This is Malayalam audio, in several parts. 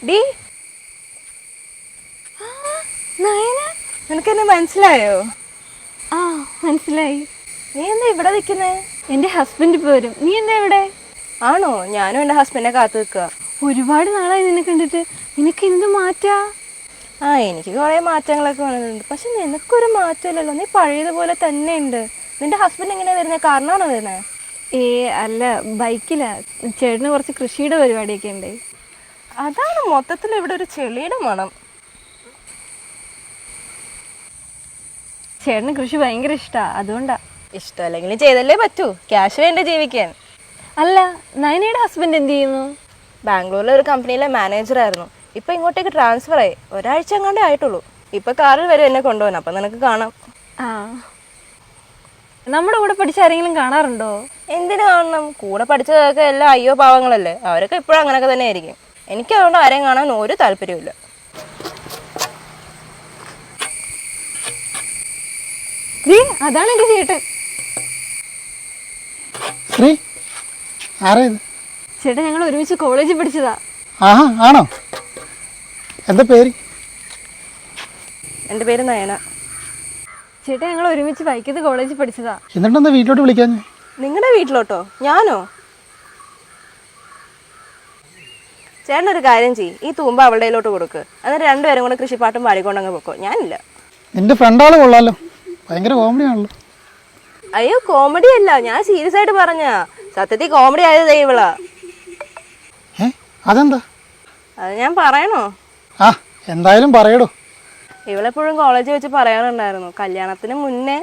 ഡി നയന, നിനക്കെന്നെ മനസ്സിലായോ? ആ മനസ്സിലായി. നീ എന്താ ഇവിടെ നിൽക്കുന്നേ? എൻ്റെ ഹസ്ബൻഡ് ഇപ്പോൾ വരും. നീ എന്താ ഇവിടെ? ആണോ? ഞാനും എൻ്റെ ഹസ്ബൻഡിനെ കാത്തു നിൽക്കുക. ഒരുപാട് നാളായി നിന്നെ കണ്ടിട്ട്. നിനക്ക് എന്ത് മാറ്റാ? എനിക്ക് കുറേ മാറ്റങ്ങളൊക്കെ വന്നിട്ടുണ്ട്. പക്ഷെ നിനക്കൊരു മാറ്റമില്ലല്ലോ, നീ പഴയതുപോലെ തന്നെ ഉണ്ട്. നിന്റെ ഹസ്ബൻഡ് എങ്ങനെയാ വരുന്നത്? കാരണമാണോ വരുന്നത്? അല്ല, ബൈക്കിലാ. ചേട്ടന് കുറച്ച് കൃഷിയുടെ പരിപാടിയൊക്കെ ഉണ്ട്. അതാണ് മൊത്തത്തിൽ ഇവിടെ ഒരു ചെളിയുടെ മണം. ചേട്ടന് കൃഷി ഭയങ്കര ഇഷ്ടമാണ്, അതുകൊണ്ടാ. ഇഷ്ടമല്ലെങ്കിലും ചെയ്തല്ലേ പറ്റൂ, ക്യാഷ് വേണ്ടേ ജീവിക്കാൻ. അല്ല, നയനയുടെ ഹസ്ബൻഡ് എന്ത് ചെയ്യുന്നു? ബാംഗ്ലൂരിലെ ഒരു കമ്പനിയിലെ മാനേജറായിരുന്നു. ഇപ്പം ഇങ്ങോട്ടേക്ക് ട്രാൻസ്ഫർ ആയി. ഒരാഴ്ച എങ്ങാണ്ടേ ആയിട്ടുള്ളൂ. ഇപ്പം കാറിൽ വരും എന്നെ കൊണ്ടുപോകാൻ. അപ്പം നിനക്ക് കാണാം. ആ, നമ്മുടെ കൂടെ പഠിച്ച ആരെങ്കിലും കാണാറുണ്ടോ? എന്തിനു കാണണം? കൂടെ പഠിച്ചതൊക്കെ എല്ലാം അയ്യോ പാവങ്ങളല്ലേ. അവരൊക്കെ ഇപ്പോഴും അങ്ങനെയൊക്കെ തന്നെ ആയിരിക്കും. എനിക്ക് അതുകൊണ്ട് ആരെയും കാണാൻ ഒരു താല്പര്യമില്ല. അതാണ് എൻ്റെ ചേട്ടൻ. ചേട്ടൻ ഞങ്ങൾ ഒരുമിച്ച് കോളേജിൽ പഠിച്ചതാ. ആണോ? എന്താ പേര്? എൻ്റെ പേര് നയന. ചേട്ടൻ ഞങ്ങൾ ഒരുമിച്ച് വൈക്കത്ത് കോളേജിൽ പഠിച്ചതാ. എന്നിട്ടെന്താ വീട്ടിലോട്ട് വിളിക്കാൻ? നിങ്ങളുടെ വീട്ടിലോട്ടോ? ഞാനോ? ചേട്ടനൊരു കാര്യം ചെയ്യ്, ഈ തൂമ്പ അവളുടെ കയ്യിലോട്ട് കൊടുക്ക്. എന്നിട്ട് രണ്ടുപേരും കൂടെ കൃഷിപ്പാട്ടും പാടിക്കൊണ്ടങ്ങ് പൊക്കോ. ഞാനില്ല. നിന്റെ ഫ്രണ്ടാള് കൊള്ളാലോ, ഭയങ്കര കോമഡി ആണല്ലോ. അയ്യോ, കോമഡി അല്ല, ഞാൻ സീരിയസ് ആയിട്ട് പറഞ്ഞാ. സത്യത്തിൽ കോമഡി ആയത് ഇവളാ. അതെന്താ? അത് ഞാൻ പറയണോ? എന്തായാലും പറയടോ. ഇവളെപ്പോഴും കോളേജിൽ വെച്ച് പറയാറുണ്ടായിരുന്നു, കല്യാണത്തിന് മുന്നേ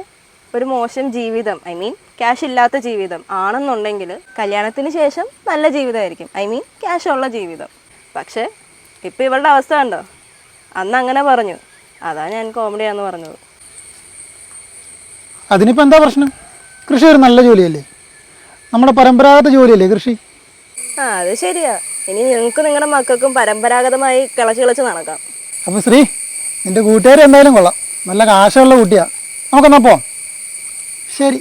ഒരു മോശം ജീവിതം, ഐ മീൻ ക്യാഷ് ഇല്ലാത്ത ജീവിതം ആണെന്നുണ്ടെങ്കിൽ കല്യാണത്തിന് ശേഷം നല്ല ജീവിതമായിരിക്കും, ഐ മീൻ ക്യാഷ് ഉള്ള ജീവിതം. പക്ഷേ ഇപ്പം ഇവളുടെ അവസ്ഥ കണ്ടോ? അന്ന് അങ്ങനെ പറഞ്ഞു, അതാ ഞാൻ കോമഡിയാന്ന് പറഞ്ഞത്. അതിനിപ്പോൾ എന്താ പ്രശ്നം? കൃഷി ഒരു നല്ല ജോലിയല്ലേ, നമ്മുടെ പരമ്പരാഗത ജോലിയല്ലേ കൃഷി. അത് ശരിയാ. ഇനി നിങ്ങൾക്ക് നിങ്ങളുടെ മക്കൾക്കും പരമ്പരാഗതമായി കിളച്ച് നടക്കാം. അപ്പോൾ ശ്രീ, നിന്റെ കൂട്ടുകാർ എന്തായാലും കൊള്ളാം, നല്ല കാശുള്ള കുട്ടിയാ. നമുക്കെന്നാ പോവാം. ശരി.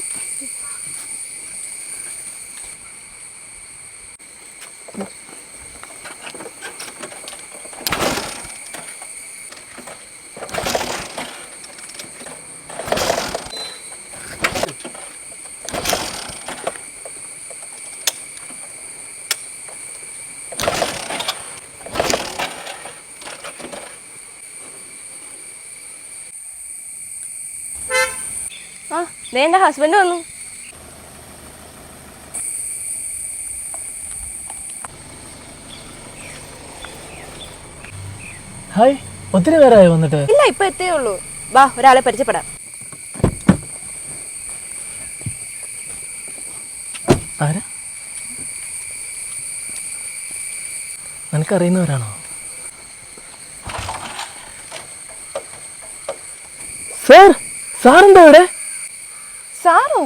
ദേ എൻ്റെ ഹസ്ബൻഡ് വന്നു. ഹായ്, ഒത്തിരി പേരായോ വന്നിട്ട്? ഇല്ല, ഇപ്പൊ എത്തിയേ ഉള്ളൂ. വാ, ഒരാളെ പരിചയപ്പെടാം. ആരാ? നിനക്കറിയുന്നവരാണോ? സാർ, സാറെന്താ ഇവിടെ? സാറോ?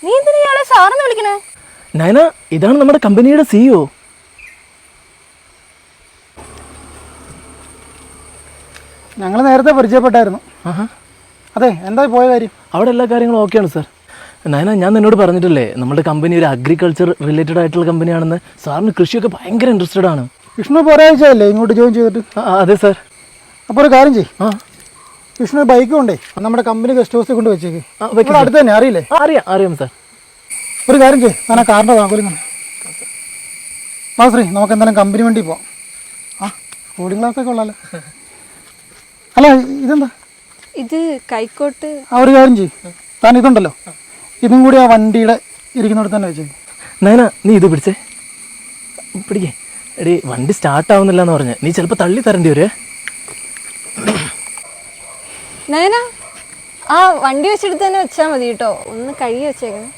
നീ എന്തിനാ ഇയാളെ സാറെന്ന് വിളിക്കണേ? നയന, ഇതാണ് നമ്മുടെ കമ്പനിയുടെ CEO. ഞങ്ങൾ നേരത്തെ പരിചയപ്പെട്ടായിരുന്നു. അതെ, എന്താ പോയ കാര്യം? അവിടെ എല്ലാ കാര്യങ്ങളും ഓക്കെയാണ് സാർ. നയന, ഞാൻ നിന്നോട് പറഞ്ഞിട്ടില്ലേ നമ്മുടെ കമ്പനി ഒരു അഗ്രികൾച്ചർ റിലേറ്റഡ് ആയിട്ടുള്ള കമ്പനിയാണെന്ന്. സാറിന് കൃഷിയൊക്കെ ഭയങ്കര ഇൻട്രസ്റ്റഡ് ആണ്. വിഷ്ണു ഇപ്പോൾ ഒരാഴ്ചയല്ലേ ഇങ്ങോട്ട് ജോയിൻ ചെയ്തിട്ട്? അതെ സാർ. അപ്പോൾ ഒരു കാര്യം ചെയ്യും, വിഷ്ണു ബൈക്ക് കൊണ്ടേ നമ്മുടെ കമ്പനി ഗസ്റ്റ് ഹൗസിൽ കൊണ്ട് വെച്ചേക്ക്. അടുത്ത് തന്നെ, അറിയില്ലേ? അറിയാം സാർ. ഒരു കാര്യം ചെയ്യും, ഞാൻ ആ കാറിൻ്റെ താക്കോലും ശ്രീ, നമുക്ക് എന്തായാലും കമ്പനി വണ്ടി പോവാം. കൂളിംഗ് ഗ്ലാസ്സൊക്കെ ഉള്ളല്ലോ. അല്ല, ഇതെന്താ? ഇത് കൈക്കോട്ട്. ഒരു കാര്യം ചെയ്യും, താൻ ഇതുണ്ടല്ലോ, ഇതും കൂടി ആ വണ്ടിയുടെ ഇരിക്കുന്നിടത്ത് തന്നെ വെച്ചേക്ക്. നയന, നീ ഇത് പിടിക്കേ. എടി, വണ്ടി സ്റ്റാർട്ട് ആവുന്നില്ല എന്ന് പറഞ്ഞ് നീ ചിലപ്പോൾ തള്ളി തരേണ്ടി വരുവേ. നയന, ആ വണ്ടി വെച്ചെടുത്ത് തന്നെ വെച്ചാൽ മതി കേട്ടോ, ഒന്ന് കഴുകി വെച്ചേക്കണം.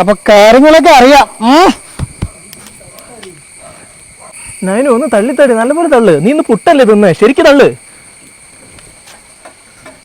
അപ്പൊ കാര്യങ്ങളൊക്കെ അറിയാം. നയന, ഒന്ന് തള്ളി തള്ളി, നല്ലപോലെ തള്ളു. നീ ഇന്ന് പുട്ടല്ലേ തിന്നേ, ശരിക്കും തള്ളു.